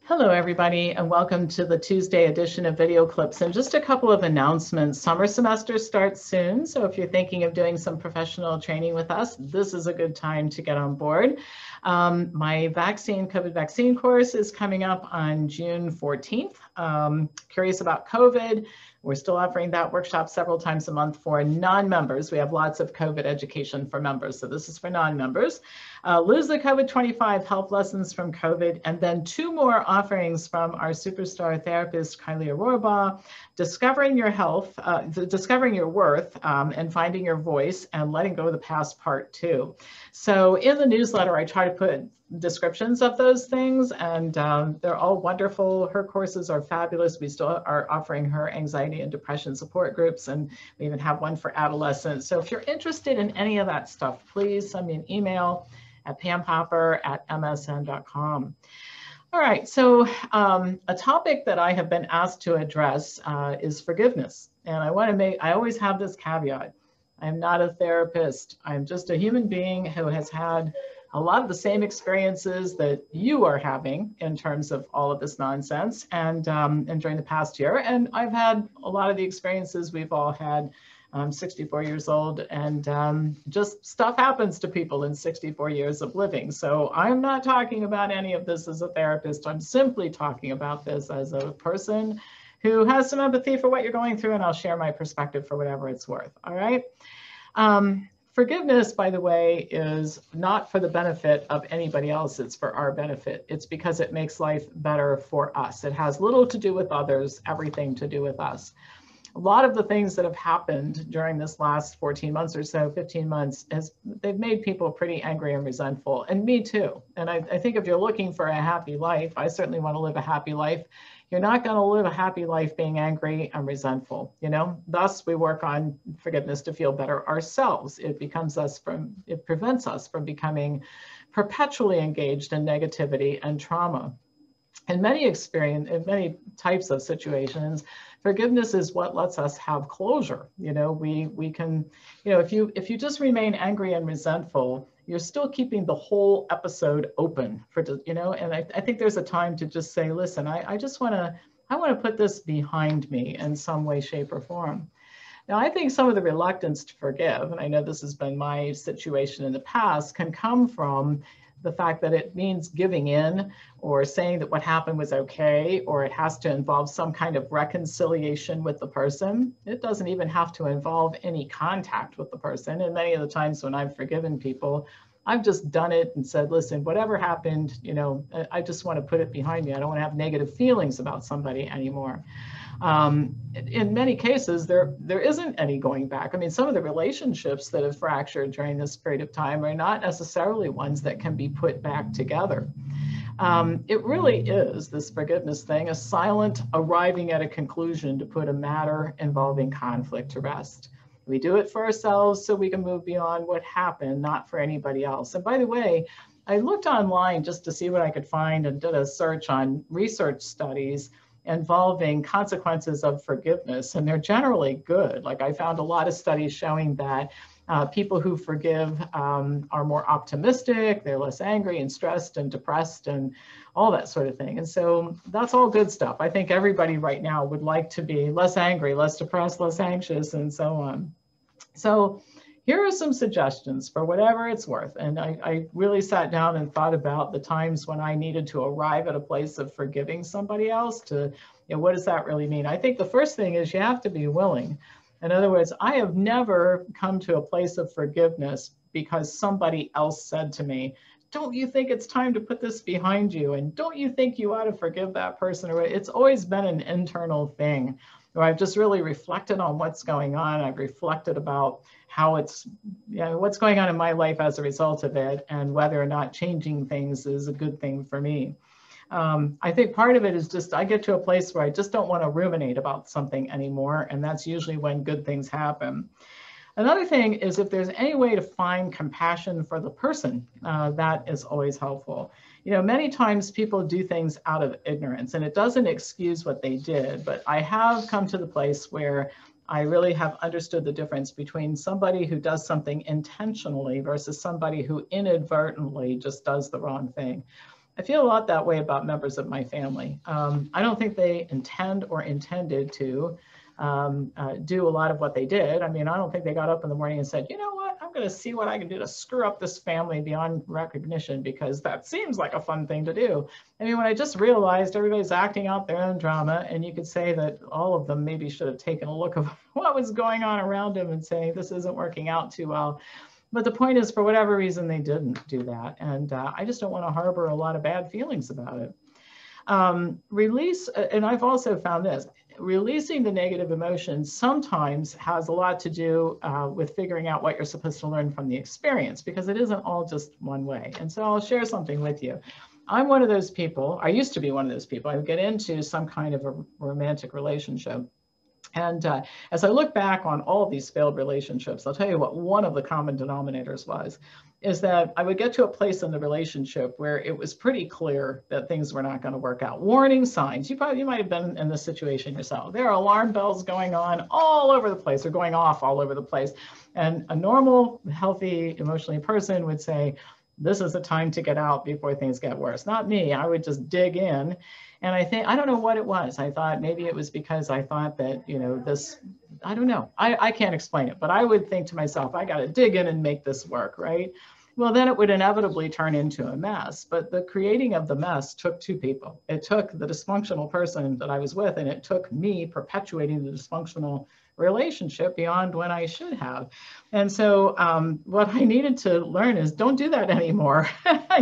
Hello, everybody, and welcome to the Tuesday edition of Video Clips. And just a couple of announcements. Summer semester starts soon, so if you're thinking of doing some professional training with us, this is a good time to get on board. My COVID vaccine course is coming up on June 14th. Curious about COVID? We're still offering that workshop several times a month for non-members. We have lots of COVID education for members, so this is for non-members. Lose the COVID 25 health lessons from COVID, and then 2 more offerings from our superstar therapist, Kylie Aurorbaugh, discovering your health, discovering your worth, and finding your voice, and letting go of the past, part 2. So in the newsletter, I try to put descriptions of those things, and they're all wonderful. Her courses are fabulous. We still are offering her anxiety and depression support groups, and we even have one for adolescents. So if you're interested in any of that stuff, please send me an email at pampopper@msn.com. All right, so a topic that I have been asked to address is forgiveness. And I always have this caveat. I'm not a therapist. I'm just a human being who has had a lot of the same experiences that you are having in terms of all of this nonsense and during the past year. And I've had a lot of the experiences we've all had. I'm 64 years old, and just stuff happens to people in 64 years of living. So I'm not talking about any of this as a therapist. I'm simply talking about this as a person who has some empathy for what you're going through, and I'll share my perspective for whatever it's worth. All right. Forgiveness, by the way, is not for the benefit of anybody else. It's for our benefit. It's because it makes life better for us. It has little to do with others, everything to do with us. A lot of the things that have happened during this last 14 months or so, 15 months, they've made people pretty angry and resentful, and me too. And I think if you're looking for a happy life, I certainly want to live a happy life. You're not going to live a happy life being angry and resentful, you know? Thus, we work on forgiveness to feel better ourselves. It prevents us from becoming perpetually engaged in negativity and trauma. In many types of situations, forgiveness is what lets us have closure. You know, we can, you know, if you just remain angry and resentful, you're still keeping the whole episode open for, you know, and I think there's a time to just say, listen, I want to put this behind me in some way, shape, or form. Now, I think some of the reluctance to forgive, and I know this has been my situation in the past, can come from the fact that it means giving in or saying that what happened was okay, or it has to involve some kind of reconciliation with the person. It doesn't even have to involve any contact with the person. And many of the times when I've forgiven people, I've just done it and said, listen, whatever happened, you know, I just want to put it behind me. I don't want to have negative feelings about somebody anymore. In many cases, there isn't any going back. I mean, some of the relationships that have fractured during this period of time are not necessarily ones that can be put back together. It really is, this forgiveness thing, a silent arriving at a conclusion to put a matter involving conflict to rest. We do it for ourselves so we can move beyond what happened, not for anybody else. And by the way, I looked online just to see what I could find and did a search on research studies involving consequences of forgiveness, and they're generally good. Like, I found a lot of studies showing that people who forgive are more optimistic, they're less angry and stressed and depressed and all that sort of thing. And so that's all good stuff. I think everybody right now would like to be less angry, less depressed, less anxious, and so on. So here are some suggestions for whatever it's worth. And I really sat down and thought about the times when I needed to arrive at a place of forgiving somebody else to, you know, what does that really mean? I think the first thing is you have to be willing. In other words, I have never come to a place of forgiveness because somebody else said to me, don't you think it's time to put this behind you? And don't you think you ought to forgive that person? Or it's always been an internal thing where I've just really reflected on what's going on. I've reflected about how it's, you know, what's going on in my life as a result of it, and whether or not changing things is a good thing for me. I think part of it is just I get to a place where I just don't want to ruminate about something anymore, and that's usually when good things happen. Another thing is if there's any way to find compassion for the person, that is always helpful. You know, many times people do things out of ignorance, and it doesn't excuse what they did, but I have come to the place where I really have understood the difference between somebody who does something intentionally versus somebody who inadvertently just does the wrong thing. I feel a lot that way about members of my family. I don't think they intend or intended to do a lot of what they did. I mean, I don't think they got up in the morning and said, you know what, I'm going to see what I can do to screw up this family beyond recognition, because that seems like a fun thing to do. I mean, when I just realized everybody's acting out their own drama, and you could say that all of them maybe should have taken a look at what was going on around them and saying, this isn't working out too well. But the point is, for whatever reason, they didn't do that. And I just don't want to harbor a lot of bad feelings about it. Release, and I've also found this, releasing the negative emotions sometimes has a lot to do with figuring out what you're supposed to learn from the experience, because it isn't all just one way. And so I'll share something with you. I'm one of those people, I used to be one of those people, I would get into some kind of a romantic relationship. And as I look back on all of these failed relationships, I'll tell you what one of the common denominators was, is that I would get to a place in the relationship where it was pretty clear that things were not going to work out. Warning signs. You might have been in this situation yourself. There are alarm bells going on all over the place, or going off all over the place. And a normal, healthy, emotionally person would say, this is the time to get out before things get worse. Not me. I would just dig in. And I don't know what it was. I thought maybe it was because I thought that, you know, this, I don't know. I can't explain it, but I would think to myself, I got to dig in and make this work, right? Well, then it would inevitably turn into a mess. But the creating of the mess took two people. It took the dysfunctional person that I was with, and it took me perpetuating the dysfunctional relationship beyond when I should have. And so what I needed to learn is don't do that anymore,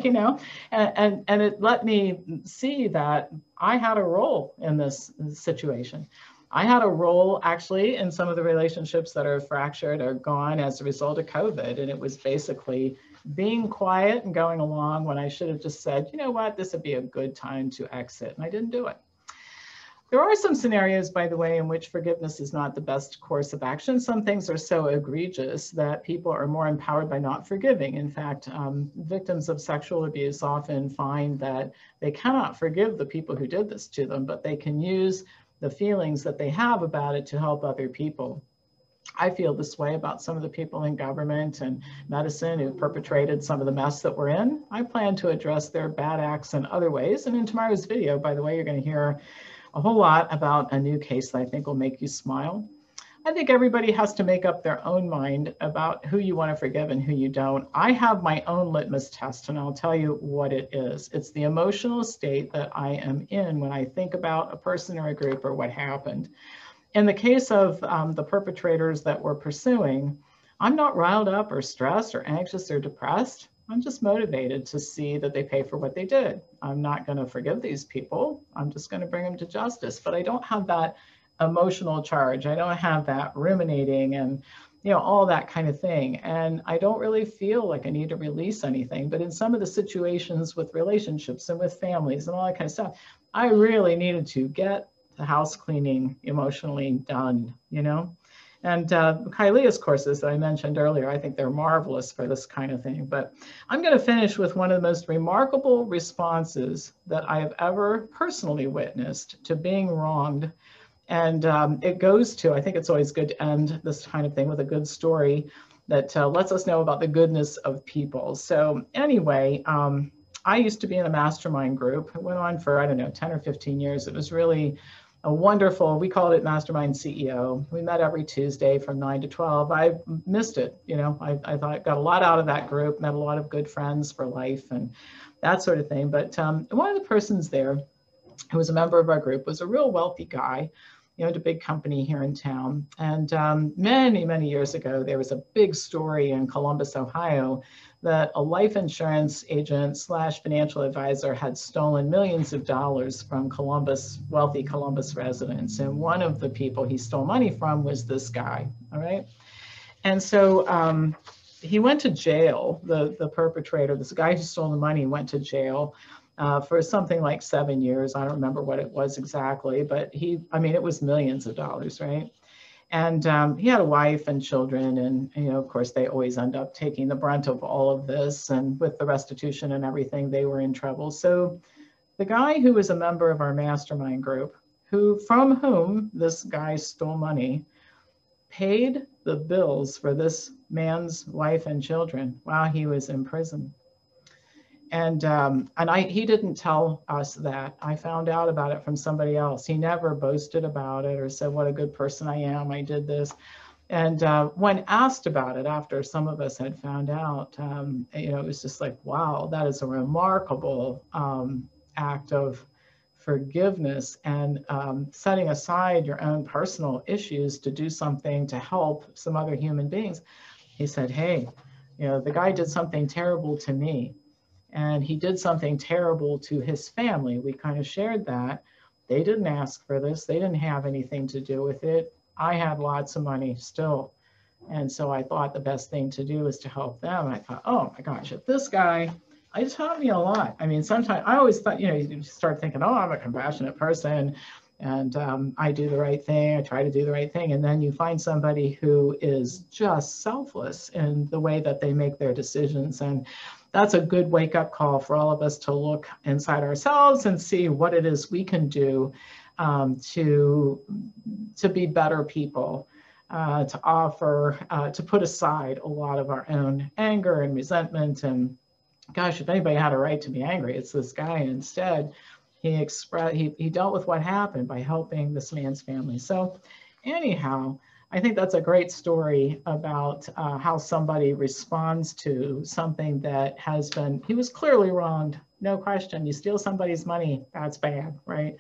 you know, and it let me see that I had a role in this situation. I had a role actually in some of the relationships that are fractured or gone as a result of COVID. And it was basically being quiet and going along when I should have just said, you know what, this would be a good time to exit. And I didn't do it. There are some scenarios, by the way, in which forgiveness is not the best course of action. Some things are so egregious that people are more empowered by not forgiving. In fact, victims of sexual abuse often find that they cannot forgive the people who did this to them, but they can use the feelings that they have about it to help other people. I feel this way about some of the people in government and medicine who perpetrated some of the mess that we're in. I plan to address their bad acts in other ways. And in tomorrow's video, by the way, you're going to hear a whole lot about a new case that I think will make you smile. I think everybody has to make up their own mind about who you want to forgive and who you don't. I have my own litmus test, and I'll tell you what it is. It's the emotional state that I am in when I think about a person or a group or what happened. In the case of the perpetrators that we're pursuing, I'm not riled up or stressed or anxious or depressed. I'm just motivated to see that they pay for what they did. I'm not going to forgive these people. I'm just going to bring them to justice. But I don't have that emotional charge. I don't have that ruminating and, you know, all that kind of thing. And I don't really feel like I need to release anything. But in some of the situations with relationships and with families and all that kind of stuff, I really needed to get the house cleaning emotionally done, you know. And Kylea's courses that I mentioned earlier, I think they're marvelous for this kind of thing. But I'm going to finish with one of the most remarkable responses that I have ever personally witnessed to being wronged. And it goes to, I think it's always good to end this kind of thing with a good story that lets us know about the goodness of people. So anyway, I used to be in a mastermind group. It went on for, I don't know, 10 or 15 years. It was really a wonderful, we called it Mastermind CEO. We met every Tuesday from 9 to 12. I missed it. You know, I thought I got a lot out of that group, met a lot of good friends for life and that sort of thing. But one of the persons there who was a member of our group was a real wealthy guy, you know, at a big company here in town. And many, many years ago, there was a big story in Columbus, Ohio, that a life insurance agent / financial advisor had stolen millions of dollars from wealthy Columbus residents. And one of the people he stole money from was this guy, all right? And so he went to jail, the perpetrator, this guy who stole the money went to jail for something like 7 years. I don't remember what it was exactly, but it was millions of dollars, right? And he had a wife and children, and, you know, of course, they always end up taking the brunt of all of this. And with the restitution and everything, they were in trouble. So the guy who was a member of our mastermind group, from whom this guy stole money, paid the bills for this man's wife and children while he was in prison. He didn't tell us that. I found out about it from somebody else. He never boasted about it or said what a good person I am, I did this. And when asked about it after some of us had found out, it was just like, wow, that is a remarkable act of forgiveness and setting aside your own personal issues to do something to help some other human beings. He said, hey, the guy did something terrible to me, and he did something terrible to his family. We kind of shared that. They didn't ask for this. They didn't have anything to do with it. I had lots of money still. And so I thought the best thing to do is to help them. And I thought, oh my gosh, if this guy, it taught me a lot. I mean, sometimes I always thought, you start thinking, oh, I'm a compassionate person and I do the right thing. I try to do the right thing. And then you find somebody who is just selfless in the way that they make their decisions. And that's a good wake-up call for all of us to look inside ourselves and see what it is we can do to be better people, to offer, to put aside a lot of our own anger and resentment. And gosh, if anybody had a right to be angry, it's this guy. Instead, he dealt with what happened by helping this man's family. So anyhow, I think that's a great story about how somebody responds to something that has been, he was clearly wronged, no question. You steal somebody's money, that's bad, right?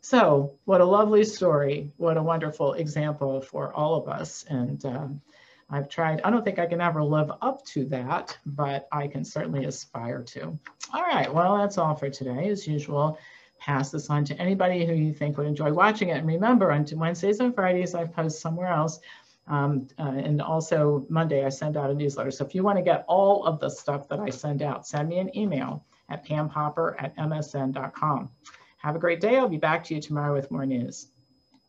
So what a lovely story, what a wonderful example for all of us. And I've tried, I don't think I can ever live up to that, but I can certainly aspire to. All right, well, that's all for today. As usual, pass this on to anybody who you think would enjoy watching it. And remember, on Wednesdays and Fridays, I post somewhere else. And also Monday, I send out a newsletter. So if you want to get all of the stuff that I send out, send me an email at pamhopper@msn.com. Have a great day. I'll be back to you tomorrow with more news.